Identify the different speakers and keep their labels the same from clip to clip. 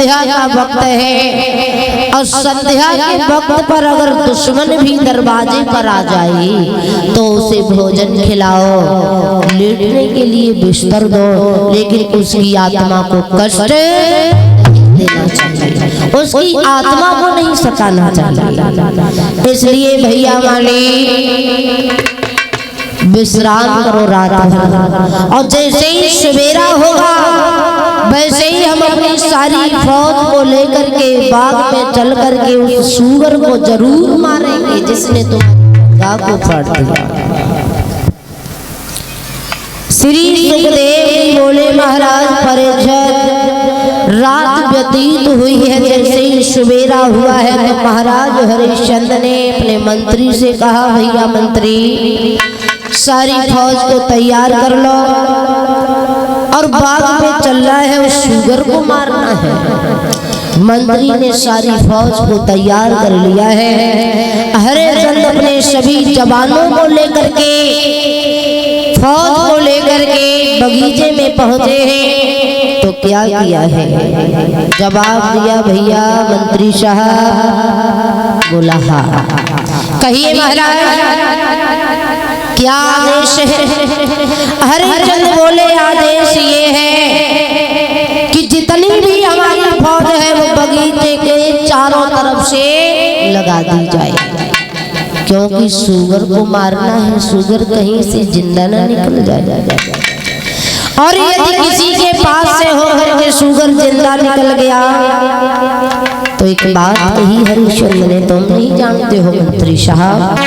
Speaker 1: संध्या का वक्त है और संध्या के वक्त पर अगर दुश्मन भी दरवाजे पर आ जाए तो उसे भोजन खिलाओ, लेटने के लिए बिस्तर दो, लेकिन उसकी आत्मा को कष्ट देना चाहिए, उसकी आत्मा को नहीं सताना चाहिए। इसलिए भैया वाले विश्राम करो रात भर, और जैसे ही सवेरा होगा वैसे ही हम अपनी सारी फौज को लेकर के बाग में चल करके उस सूगर को जरूर मारेंगे जिसने तुम्हारी को फाड़ दिया। श्री सुखदेव बोले महाराज परीक्षित, रात व्यतीत हुई है, जैसे ही सवेरा हुआ है तो महाराज हरिश्चंद्र ने अपने मंत्री से कहा, भैया मंत्री सारी फौज को तैयार कर लो और बाग में चलना है, उस शुगर को मारना है। मंत्री ने सारी फौज को तैयार कर लिया है। हरिश्चंद्र अपने सभी जवानों को लेकर के, फौज को लेकर के बगीचे में पहुंचे हैं। तो क्या किया है? जवाब दिया भैया मंत्री साहब। बोला हाँ, कहिए महाराज क्या आदेश है? हरिश्चंद्र बोले आदेश ये है कि जितनी भी हमारी फौज है वो बगीचे के चारों तरफ से लगा दी जाए, क्योंकि शुगर को मारना है, शुगर कहीं से जिंदा न निकल जाए। और यदि किसी के पास से होकर के शुगर जिंदा निकल गया तो एक बात कही हरिश्चंद्र ने, तुम नहीं जानते हो मंत्री साहब,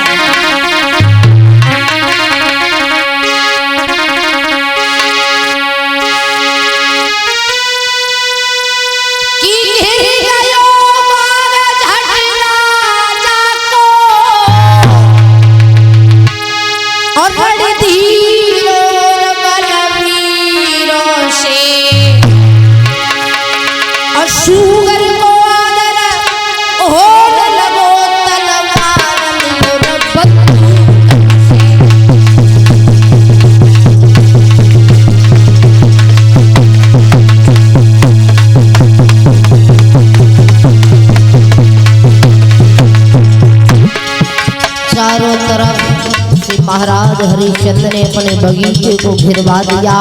Speaker 1: महाराज हरिश्चंद्र ने अपने बगीचे को घिरवा दिया।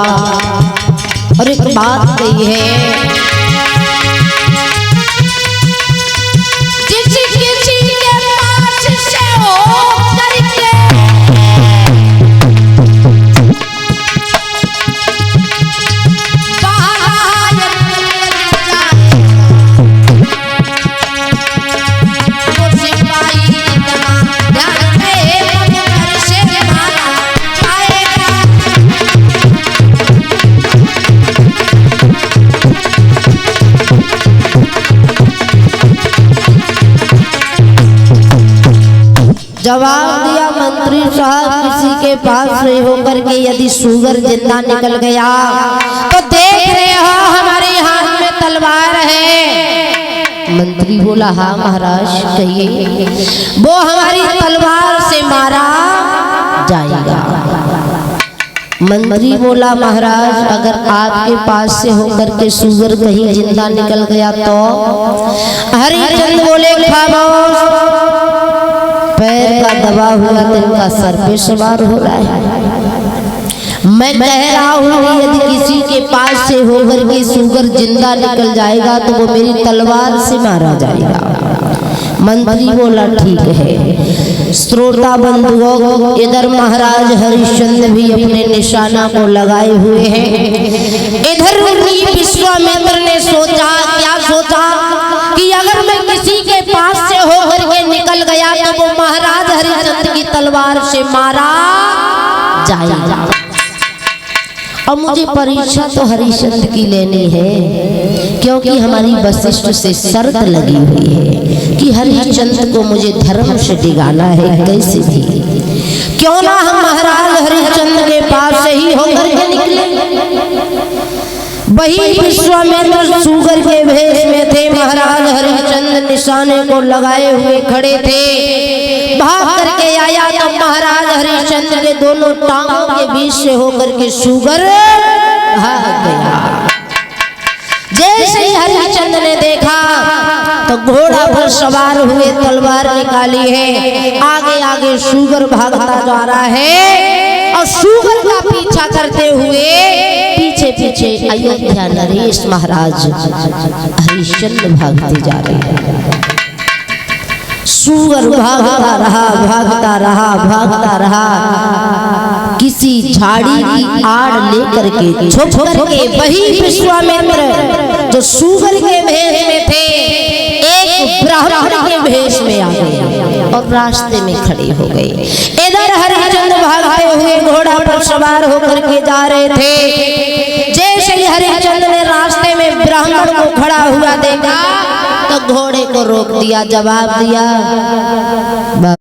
Speaker 1: और एक बात कही है, जवाब दिया मंत्री साहब, किसी के पास से होकर के यदि शुगर जिंदा निकल गया तो देख रहे हो हमारे हाथ में तलवार है। मंत्री बोला हाँ महाराज कहिए। वो हमारी तलवार से मारा जाएगा। मंत्री बोला महाराज अगर आपके पास से होकर के शुगर कहीं जिंदा निकल गया तो? हरिश्चंद्र बोले खामोश, पैर का दबा हुआ दिल का सर पे सवार हो रहा है। मैं कह रहा हूँ यदि किसी के पास से होकर के शुगर जिंदा निकल जाएगा तो वो मेरी तलवार से मारा जाएगा। मंत्री बोला ठीक है। श्रोता बंधुओं, इधर महाराज हरिश्चंद्र भी अपने निशाना को लगाए हुए हैं। इधर विश्वामित्र ने सोचा, क्या सोचा कि अगर मैं किसी के पास से होकर के निकल गया तो वो महाराज हरिश्चंद्र की तलवार से मारा जाएगा। और मुझे परीक्षा तो हरिश्चंद्र की लेनी है, क्योंकि हमारी वशिष्ठ से शर्त लगी हुई है कि हरिश्चंद्र को मुझे धर्म से डिगाना है कैसे भी। क्यों ना हम महाराज हरिश्चंद्र के पास से ही होकर के निकले। वही विश्वामित्र शुगर के भेष में थे, महाराज हरिश्चंद्र निशाने को लगाए हुए खड़े थे। भाग करके आया तो महाराज हरिश्चंद्र के दोनों टांगों के बीच से होकर के शुगर भाग गया। जैसे ही हरिश्चंद्र ने देखा तो घोड़ा पर सवार हुए, तलवार निकाली है, आगे आगे सुगर भागता जा रहा है और सुगर का पीछा करते हुए पीछे पीछे अयोध्या नरेश महाराज हरिश्चंद्र भागते जा रहे हैं। सुगर भागता रहा, भागता रहा, भागता रहा, किसी झाड़ी की आड़ लेकर के छुप करके वही विश्वामित्र जो सुगर के भेष में थे एक ब्राह्मण के भेष में आ गए और रास्ते में खड़े हो गए। इधर हरिश्चंद्र भागते हुए घोड़ा पर सवार होकर के जा रहे थे। जैसे ही हरिश्चंद्र ने रास्ते में ब्राह्मण को खड़ा हुआ देखा तो घोड़े को रोक दिया, जवाब दिया